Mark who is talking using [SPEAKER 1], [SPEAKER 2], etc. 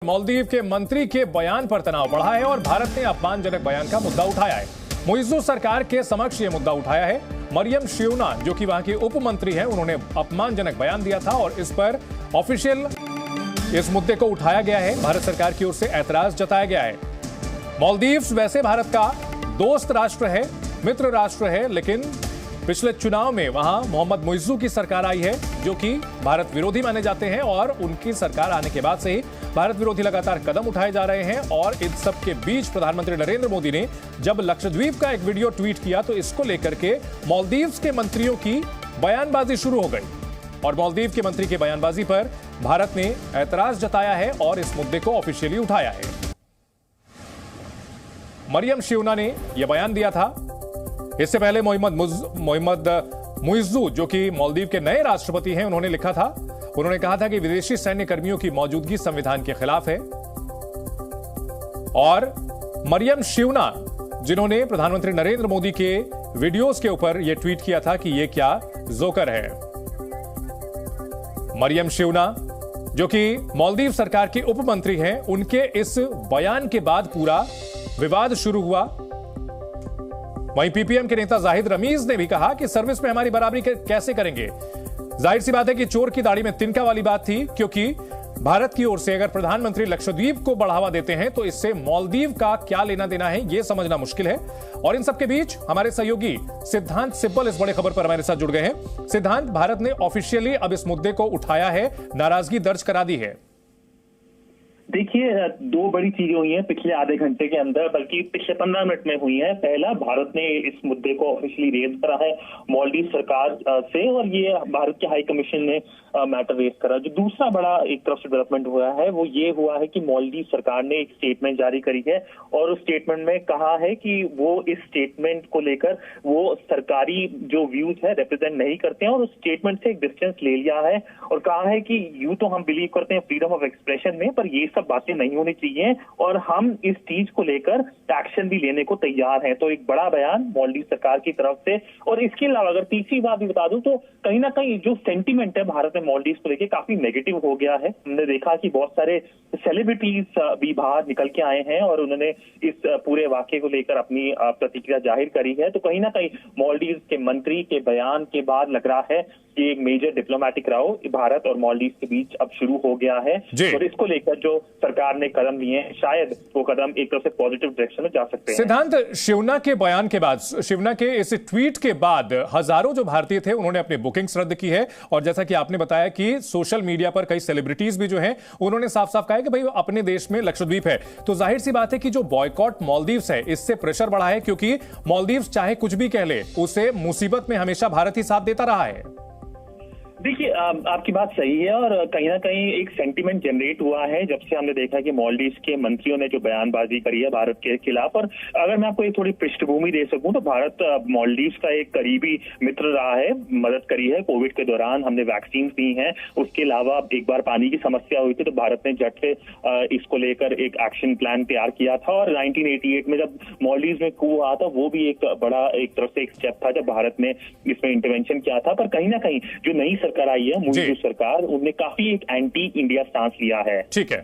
[SPEAKER 1] मालदीव के मंत्री के बयान पर तनाव बढ़ा है और भारत ने अपमानजनक बयान का मुद्दा उठाया है। मुइज़्ज़ू सरकार के समक्ष ये मुद्दा उठाया है। मरियम शिवना, जो कि वहां की उप मंत्री हैं, उन्होंने अपमानजनक बयान दिया था और इस पर ऑफिशियल इस मुद्दे को उठाया गया है। भारत सरकार की ओर से ऐतराज जताया गया है। मालदीव्स वैसे भारत का दोस्त राष्ट्र है, मित्र राष्ट्र है, लेकिन पिछले चुनाव में वहां मोहम्मद मुइज़्ज़ू की सरकार आई है, जो कि भारत विरोधी माने जाते हैं और उनकी सरकार आने के बाद से ही भारत विरोधी लगातार कदम उठाए जा रहे हैं। और इन सब के बीच प्रधानमंत्री नरेंद्र मोदी ने जब लक्षद्वीप का एक वीडियो ट्वीट किया तो इसको लेकर के मालदीव्स के मंत्रियों की बयानबाजी शुरू हो गई और मालदीव के मंत्री के बयानबाजी पर भारत ने ऐतराज जताया है और इस मुद्दे को ऑफिशियली उठाया है। मरियम शिवना ने यह बयान दिया था। इससे पहले मोहम्मद मुइज़्ज़ू, जो कि मालदीव के नए राष्ट्रपति हैं, उन्होंने लिखा था, उन्होंने कहा था कि विदेशी सैन्य कर्मियों की मौजूदगी संविधान के खिलाफ है। और मरियम शिवना, जिन्होंने प्रधानमंत्री नरेंद्र मोदी के वीडियोस के ऊपर यह ट्वीट किया था कि यह क्या जोकर है। मरियम शिवना, जो कि मालदीव सरकार की उप मंत्री हैं, उनके इस बयान के बाद पूरा विवाद शुरू हुआ। वहीं पीपीएम के नेता जाहिद रमीज ने भी कहा कि सर्विस में हमारी बराबरी कैसे करेंगे। जाहिर सी बात है कि चोर की दाढ़ी में तिनका वाली बात थी, क्योंकि भारत की ओर से अगर प्रधानमंत्री लक्षद्वीप को बढ़ावा देते हैं तो इससे मालदीव का क्या लेना देना है, यह समझना मुश्किल है। और इन सबके बीच हमारे सहयोगी सिद्धांत सिब्बल इस बड़े खबर पर हमारे साथ जुड़ गए हैं। सिद्धांत, भारत ने ऑफिशियली अब इस मुद्दे को उठाया है, नाराजगी दर्ज करा दी है।
[SPEAKER 2] देखिए, दो बड़ी चीजें हुई हैं पिछले आधे घंटे के अंदर, बल्कि पिछले 15 मिनट में हुई हैं। पहला, भारत ने इस मुद्दे को ऑफिशियली रेज करा है मालदीव सरकार से, और ये भारत के हाई कमीशन ने मैटर रेज करा। जो दूसरा बड़ा एक तरफ से डेवलपमेंट हुआ है वो ये हुआ है कि मालदीव सरकार ने एक स्टेटमेंट जारी करी है और उस स्टेटमेंट में कहा है कि वो इस स्टेटमेंट को लेकर वो सरकारी जो व्यूज है रिप्रेजेंट नहीं करते हैं और उस स्टेटमेंट से एक डिस्टेंस ले लिया है और कहा है कि यूं तो हम बिलीव करते हैं फ्रीडम ऑफ एक्सप्रेशन में, पर ये सब बातें नहीं होनी चाहिए और हम इस चीज को लेकर एक्शन भी लेने को तैयार हैं। तो एक बड़ा बयान मालदीव सरकार की तरफ से। और इसके अलावा अगर तीसरी बात भी बता दूं तो कहीं ना कहीं जो सेंटीमेंट है भारत में मालदीव को लेकर काफी नेगेटिव हो गया है। हमने देखा कि बहुत सारे सेलिब्रिटीज भी बाहर निकल के आए हैं और उन्होंने इस पूरे वाकये को लेकर अपनी प्रतिक्रिया जाहिर करी है। तो कहीं ना कहीं मालदीव के मंत्री के बयान के बाद लग रहा है कि एक मेजर डिप्लोमेटिक राव भारत और मालदीव के बीच अब शुरू हो गया है और इसको लेकर जो सरकार ने कदम लिए हैं, शायद वो कदम एक तरफ से पॉजिटिव डायरेक्शन में जा सकते हैं।
[SPEAKER 1] सिद्धांत, शिवना के बयान के बाद, शिवना के इस ट्वीट के बाद हजारों जो भारतीय थे उन्होंने अपनी बुकिंग्स रद्द की है और जैसा कि आपने बताया कि सोशल मीडिया पर कई सेलिब्रिटीज भी जो हैं उन्होंने साफ साफ कहा है कि भाई अपने देश में लक्षद्वीप है। तो जाहिर सी बात है कि जो बॉयकॉट मालदीव्स है इससे प्रेशर बढ़ा है, क्योंकि मालदीव्स चाहे कुछ भी कह ले, उसे मुसीबत में हमेशा भारत ही साथ देता रहा है।
[SPEAKER 2] देखिए, आपकी बात सही है और कहीं ना कहीं एक सेंटीमेंट जनरेट हुआ है जब से हमने देखा कि मालदीव के मंत्रियों ने जो बयानबाजी करी है भारत के खिलाफ। और अगर मैं आपको एक थोड़ी पृष्ठभूमि दे सकूं तो भारत मालदीव का एक करीबी मित्र रहा है, मदद करी है कोविड के दौरान, हमने वैक्सीन दी हैं। उसके अलावा एक बार पानी की समस्या हुई थी तो भारत ने झट से इसको लेकर एक एक्शन प्लान तैयार किया था। और 1988 में जब मालदीव में कू हुआ था वो भी एक बड़ा एक तरफ से एक स्टेप था जब भारत ने इसमें इंटरवेंशन किया था। पर कहीं ना कहीं जो नई सरकार आई है, मुइज़्ज़ू सरकार, उन्होंने काफी एक एंटी इंडिया स्टांस लिया है।
[SPEAKER 1] ठीक है।